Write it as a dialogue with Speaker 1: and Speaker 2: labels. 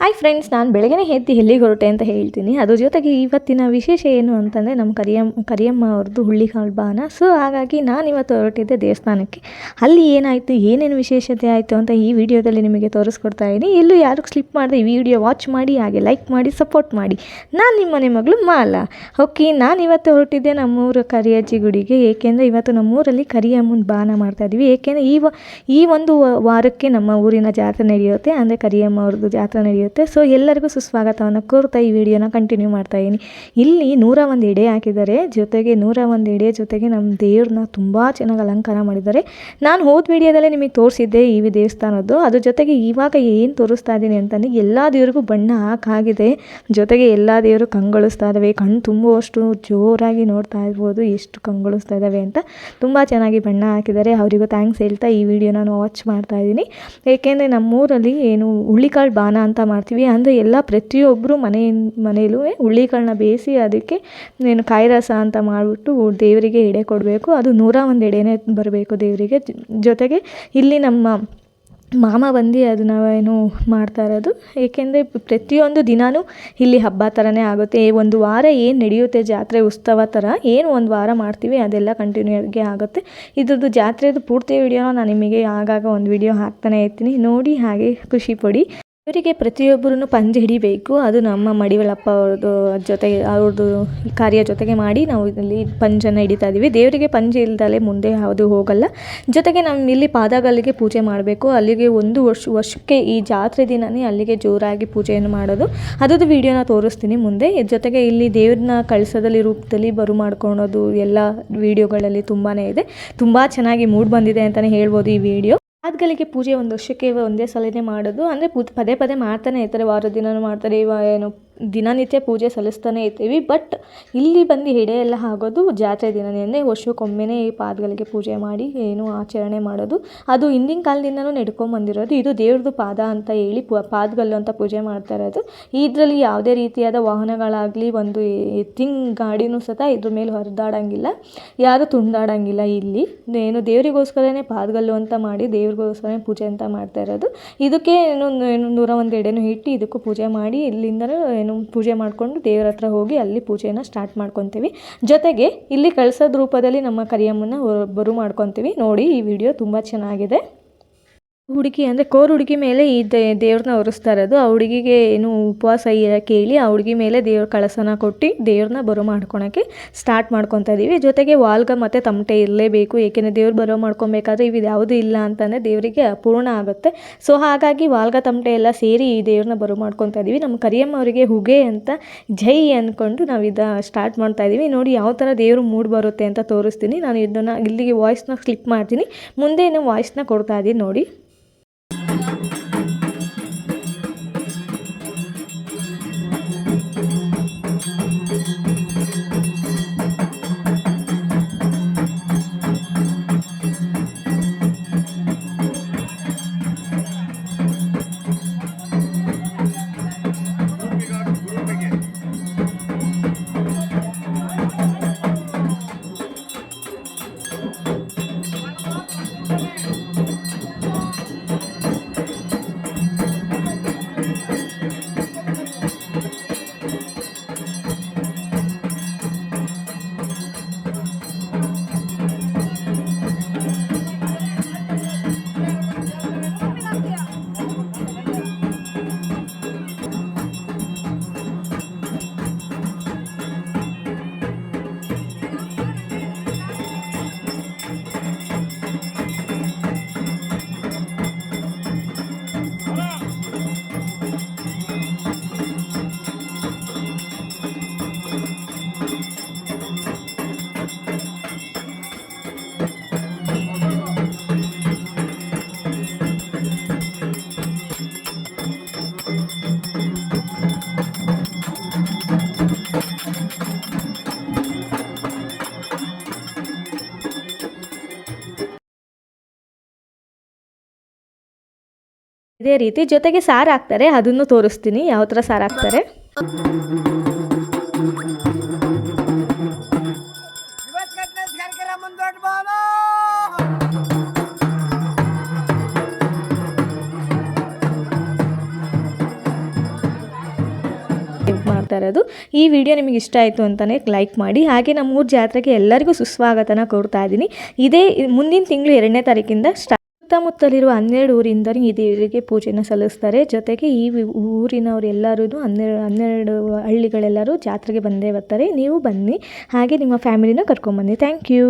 Speaker 1: Hi friends, ನಾನು ಬೆಳಗ್ಗೆನೇ ಎದ್ದು ಎಲ್ಲಿಗೆ ಹೊರಟೆ ಅಂತ ಹೇಳ್ತೀನಿ. ಅದ್ರ ಜೊತೆಗೆ ಇವತ್ತಿನ ವಿಶೇಷ ಏನು ಅಂತಂದರೆ ನಮ್ಮ ಕರಿಯಮ್ಮ ಅವ್ರದ್ದು ಹುಳ್ಳಿಕಾಳು ಬಾನ. ಸೊ ಹಾಗಾಗಿ ನಾನು ಇವತ್ತು ಹೊರಟಿದ್ದೆ ದೇವಸ್ಥಾನಕ್ಕೆ. ಅಲ್ಲಿ ಏನಾಯಿತು, ಏನೇನು ವಿಶೇಷತೆ ಆಯಿತು ಅಂತ ಈ ವಿಡಿಯೋದಲ್ಲಿ ನಿಮಗೆ ತೋರಿಸ್ಕೊಡ್ತಾ ಇದ್ದೀನಿ. ಎಲ್ಲೂ ಯಾರು ಸ್ಲಿಪ್ ಮಾಡಿದೆ ಈ ವಿಡಿಯೋ ವಾಚ್ ಮಾಡಿ, ಹಾಗೆ ಲೈಕ್ ಮಾಡಿ, ಸಪೋರ್ಟ್ ಮಾಡಿ. ನಾನು ನಿಮ್ಮ ಮನೆ ಮಗಳು ಮಾಲಾ. ಓಕೆ, ನಾನು ಇವತ್ತು ಹೊರಟಿದ್ದೆ ನಮ್ಮೂರ ಕರಿಯಜ್ಜಿ ಗುಡಿಗೆ. ಏಕೆಂದರೆ ಇವತ್ತು ನಮ್ಮೂರಲ್ಲಿ ಕರಿಯಮ್ಮನ ಬಾನ ಮಾಡ್ತಾಯಿದ್ವಿ. ಏಕೆಂದರೆ ಈ ಒಂದು ವಾರಕ್ಕೆ ನಮ್ಮ ಊರಿನ ಜಾತ್ರೆ ನಡೆಯುತ್ತೆ, ಅಂದರೆ ಕರಿಯಮ್ಮ ಅವ್ರದ್ದು ಜಾತ್ರೆ ನಡೆಯುತ್ತೆ. ಸೊ ಎಲ್ಲರಿಗೂ ಸುಸ್ವಾಗತವನ್ನು ಕೋರ್ತಾ ಈ ವಿಡಿಯೋನ ಕಂಟಿನ್ಯೂ ಮಾಡ್ತಾಯಿದ್ದೀನಿ. ಇಲ್ಲಿ 101 ಎಡೆ ಹಾಕಿದ್ದಾರೆ, ಜೊತೆಗೆ 101 ಎಡೆ ಜೊತೆಗೆ ನಮ್ಮ ದೇವ್ರನ್ನ ತುಂಬ ಚೆನ್ನಾಗಿ ಅಲಂಕಾರ ಮಾಡಿದ್ದಾರೆ. ನಾನು ಹೋದ ವಿಡಿಯೋದಲ್ಲೇ ನಿಮಗೆ ತೋರಿಸಿದ್ದೆ ಈ ದೇವಸ್ಥಾನದ್ದು. ಅದ್ರ ಜೊತೆಗೆ ಇವಾಗ ಏನು ತೋರಿಸ್ತಾ ಇದ್ದೀನಿ ಅಂತಂದರೆ ಎಲ್ಲ ದೇವ್ರಿಗೂ ಬಣ್ಣ ಹಾಕಾಗಿದೆ. ಜೊತೆಗೆ ಎಲ್ಲ ದೇವರು ಕಂಗೊಳಿಸ್ತಾ ಇದ್ದಾವೆ. ಕಣ್ಣು ತುಂಬುವಷ್ಟು ಜೋರಾಗಿ ನೋಡ್ತಾ ಇರ್ಬೋದು ಎಷ್ಟು ಕಂಗೊಳಿಸ್ತಾ ಇದ್ದಾವೆ ಅಂತ. ತುಂಬ ಚೆನ್ನಾಗಿ ಬಣ್ಣ ಹಾಕಿದ್ದಾರೆ. ಅವರಿಗೂ ಥ್ಯಾಂಕ್ಸ್ ಹೇಳ್ತಾ ಈ ವಿಡಿಯೋನ ನಾನು ವಾಚ್ ಮಾಡ್ತಾ ಇದ್ದೀನಿ. ಏಕೆಂದರೆ ನಮ್ಮೂರಲ್ಲಿ ಏನು ಹುಳ್ಳಿಕಾಳು ಬಾನ ಅಂತ ಮಾಡ್ತೀವಿ. ಅಂದರೆ ಎಲ್ಲ ಪ್ರತಿಯೊಬ್ಬರು ಮನೆಯಲ್ಲೂ ಹುಳ್ಳಿಕಾಳನ್ನ ಬೇಯಿಸಿ ಅದಕ್ಕೆ ಏನು ಕಾಯಿ ರಸ ಅಂತ ಮಾಡಿಬಿಟ್ಟು ದೇವರಿಗೆ ಎಡೆ ಕೊಡಬೇಕು. ಅದು 101 ಎಡೆನೇ ಬರಬೇಕು ದೇವರಿಗೆ. ಜೊತೆಗೆ ಇಲ್ಲಿ ನಮ್ಮ ಮಾಮ ಬಂದು ಅದನ್ನು ಏನು ಮಾಡ್ತಾ ಇರೋದು. ಏಕೆಂದರೆ ಪ್ರತಿಯೊಂದು ದಿನಾನೂ ಇಲ್ಲಿ ಹಬ್ಬ ಥರನೇ ಆಗುತ್ತೆ. ಒಂದು ವಾರ ಏನು ನಡೆಯುತ್ತೆ ಜಾತ್ರೆ ಉತ್ಸವ ಥರ ಏನು ಒಂದು ವಾರ ಮಾಡ್ತೀವಿ ಅದೆಲ್ಲ ಕಂಟಿನ್ಯೂ ಆಗಿ ಆಗುತ್ತೆ. ಇದ್ರದ್ದು ಜಾತ್ರೆದು ಪೂರ್ತಿ ವಿಡಿಯೋನ ನಾನು ನಿಮಗೆ ಆಗಾಗ ಒಂದು ವಿಡಿಯೋ ಹಾಕ್ತಾನೆ ಇರ್ತೀನಿ, ನೋಡಿ ಹಾಗೆ ಖುಷಿ ಪಡಿ. ಇವರಿಗೆ ಪ್ರತಿಯೊಬ್ಬರೂ ಪಂಜೆ ಹಿಡಿಬೇಕು. ಅದು ನಮ್ಮ ಮಡಿವಳಪ್ಪ ಅವ್ರದ್ದು ಜೊತೆಗೆ ಅವ್ರದ್ದು ಕಾರ್ಯ ಜೊತೆಗೆ ಮಾಡಿ ನಾವು ಇಲ್ಲಿ ಪಂಜನ್ನು ಹಿಡಿತಾ ಇದ್ದೀವಿ. ದೇವರಿಗೆ ಪಂಜೆ ಇಲ್ದಲೇ ಮುಂದೆ ಯಾವುದು ಹೋಗಲ್ಲ. ಜೊತೆಗೆ ನಮ್ಮ ಇಲ್ಲಿ ಪಾದಗಲ್ಲಿಗೆ ಪೂಜೆ ಮಾಡಬೇಕು. ಅಲ್ಲಿಗೆ ಒಂದು ವರ್ಷಕ್ಕೆ ಈ ಜಾತ್ರೆ ದಿನವೇ ಅಲ್ಲಿಗೆ ಜೋರಾಗಿ ಪೂಜೆಯನ್ನು ಮಾಡೋದು. ಅದರದ್ದು ವಿಡಿಯೋನ ತೋರಿಸ್ತೀನಿ ಮುಂದೆ. ಜೊತೆಗೆ ಇಲ್ಲಿ ದೇವ್ರನ್ನ ಕಳಸದಲ್ಲಿ ರೂಪದಲ್ಲಿ ಬರು ಮಾಡ್ಕೊಳೋದು ಎಲ್ಲ ವಿಡಿಯೋಗಳಲ್ಲಿ ತುಂಬಾ ಇದೆ. ತುಂಬ ಚೆನ್ನಾಗಿ ಮೂಡ್ ಬಂದಿದೆ ಅಂತಲೇ ಹೇಳ್ಬೋದು ಈ ವಿಡಿಯೋ. ಪಾದಗಲ್ಲಿಗೆ ಪೂಜೆ ಒಂದು ವರ್ಷಕ್ಕೆ ಒಂದೇ ಸಲನೇ ಮಾಡೋದು. ಅಂದರೆ ಪದೇ ಪದೇ ಮಾಡ್ತಾನೆ ಇರ್ತಾರೆ, ವಾರದ ದಿನವೂ ಮಾಡ್ತಾರೆ. ಏನು ದಿನನಿತ್ಯ ಪೂಜೆ ಸಲ್ಲಿಸ್ತಾನೆ ಇರ್ತೀವಿ. ಬಟ್ ಇಲ್ಲಿ ಬಂದು ಎಡೆ ಎಲ್ಲ ಆಗೋದು ಜಾತ್ರೆ ದಿನನೇ, ಅಂದರೆ ವರ್ಷಕ್ಕೊಮ್ಮೆನೇ ಈ ಪಾದಗಳಿಗೆ ಪೂಜೆ ಮಾಡಿ ಏನು ಆಚರಣೆ ಮಾಡೋದು. ಅದು ಹಿಂದಿನ ಕಾಲದಿಂದನೂ ನಡ್ಕೊಂಬಂದಿರೋದು. ಇದು ದೇವ್ರದ್ದು ಪಾದ ಅಂತ ಹೇಳಿ ಪಾದಗಲ್ಲು ಅಂತ ಪೂಜೆ ಮಾಡ್ತಾ ಇರೋದು. ಇದರಲ್ಲಿ ಯಾವುದೇ ರೀತಿಯಾದ ವಾಹನಗಳಾಗಲಿ ಒಂದು ಎತ್ತಿನ ಗಾಡಿನೂ ಸಹ ಇದ್ರ ಮೇಲೆ ಹರಿದಾಡಂಗಿಲ್ಲ, ಯಾರೂ ತುಂಡಾಡಂಗಿಲ್ಲ. ಇಲ್ಲಿ ಏನು ದೇವರಿಗೋಸ್ಕರನೇ ಪಾದಗಲ್ಲು ಅಂತ ಮಾಡಿ ದೇವ್ರಿಗೋಸ್ಕರ ಪೂಜೆ ಅಂತ ಮಾಡ್ತಾ ಇರೋದು. ಇದಕ್ಕೆ ಏನು 101 ಎಡೆನೂ ಇಟ್ಟು ಇದಕ್ಕೂ ಪೂಜೆ ಮಾಡಿ ಇಲ್ಲಿಂದಲೂ ಏನು ಪೂಜೆ ಮಾಡಿಕೊಂಡು ದೇವರ ಹತ್ರ ಹೋಗಿ ಅಲ್ಲಿ ಪೂಜೆನ ಸ್ಟಾರ್ಟ್ ಮಾಡ್ಕೊತೀವಿ. ಜೊತೆಗೆ ಇಲ್ಲಿ ಕಳಸದ ರೂಪದಲ್ಲಿ ನಮ್ಮ ಕರಿಯಮ್ಮನ ಬರು ಮಾಡ್ಕೊತೀವಿ. ನೋಡಿ ಈ ವಿಡಿಯೋ ತುಂಬ ಚೆನ್ನಾಗಿದೆ. ಹುಡುಗಿ ಅಂದರೆ ಕೋರು ಹುಡುಗಿ ಮೇಲೆ ಈ ದೇವ್ರನ್ನ ಒರೆಸ್ತಾ ಇರೋದು. ಆ ಹುಡುಗಿಗೆ ಏನು ಉಪವಾಸ ಇರೋಕ್ಕೆ ಹೇಳಿ ಆ ಹುಡುಗಿ ಮೇಲೆ ದೇವ್ರ ಕಳಸನ ಕೊಟ್ಟು ದೇವ್ರನ್ನ ಬರೋ ಮಾಡ್ಕೊಳಕ್ಕೆ ಸ್ಟಾರ್ಟ್ ಮಾಡ್ಕೊತಾ ಇದ್ದೀವಿ. ಜೊತೆಗೆ ವಾಲ್ಗ ಮತ್ತು ತಮಟೆ ಇರಲೇಬೇಕು. ಏಕೆಂದರೆ ದೇವ್ರು ಬರೋ ಮಾಡ್ಕೊಬೇಕಾದ್ರೆ ಇವು ಯಾವುದೂ ಇಲ್ಲ ಅಂತಂದರೆ ದೇವರಿಗೆ ಅಪೂರ್ಣ ಆಗುತ್ತೆ. ಸೊ ಹಾಗಾಗಿ ವಾಲ್ಗ ತಮಟೆ ಎಲ್ಲ ಸೇರಿ ಈ ದೇವ್ರನ್ನ ಬರೋ ಮಾಡ್ಕೊತಾ ಇದ್ದೀವಿ. ನಮ್ಮ ಕರಿಯಮ್ಮ ಅವರಿಗೆ ಹುಗೆ ಅಂತ ಜೈ ಅಂದ್ಕೊಂಡು ನಾವು ಸ್ಟಾರ್ಟ್ ಮಾಡ್ತಾ ಇದ್ದೀವಿ. ನೋಡಿ ಯಾವ ಥರ ದೇವರು ಮೂಡ್ ಬರುತ್ತೆ ಅಂತ ತೋರಿಸ್ತೀನಿ. ನಾನು ಇದನ್ನು ಇಲ್ಲಿಗೆ ವಾಯ್ಸ್ನ ಕ್ಲಿಪ್ ಮಾಡ್ತೀನಿ, ಮುಂದೆ ವಾಯ್ಸ್ನ ಕೊಡ್ತಾ ಇದ್ದೀನಿ ನೋಡಿ. ಇದೇ ರೀತಿ ಜೊತೆಗೆ ಸಾರು ಹಾಕ್ತಾರೆ, ಅದನ್ನು ತೋರಿಸ್ತೀನಿ ಯಾವ ಥರ ಸಾರು ಹಾಕ್ತಾರೆ. ಹೇಳ್ತಾ ಇರೋದು. ಈ ವಿಡಿಯೋ ನಿಮಗೆ ಇಷ್ಟ ಆಯಿತು ಅಂತಲೇ ಲೈಕ್ ಮಾಡಿ. ಹಾಗೆ ನಮ್ಮ ಊರ ಜಾತ್ರೆಗೆ ಎಲ್ಲರಿಗೂ ಸುಸ್ವಾಗತನ ಕೋರ್ತಾ ಇದ್ದೀನಿ. ಇದೇ ಮುಂದಿನ ತಿಂಗಳು 2ನೇ ತಾರೀಕಿಂದ ಸುತ್ತಮುತ್ತಲಿರುವ 12 ಊರಿಂದ ಈ ದೇವರಿಗೆ ಪೂಜೆನ ಸಲ್ಲಿಸ್ತಾರೆ. ಜೊತೆಗೆ ಈ ಊರಿನವರು ಎಲ್ಲರೂ 12 ಹಳ್ಳಿಗಳೆಲ್ಲರೂ ಜಾತ್ರೆಗೆ ಬಂದೇ ಬರ್ತಾರೆ. ನೀವು ಬನ್ನಿ, ಹಾಗೆ ನಿಮ್ಮ ಫ್ಯಾಮಿಲಿನ ಕರ್ಕೊಂಬನ್ನಿ. Thank you.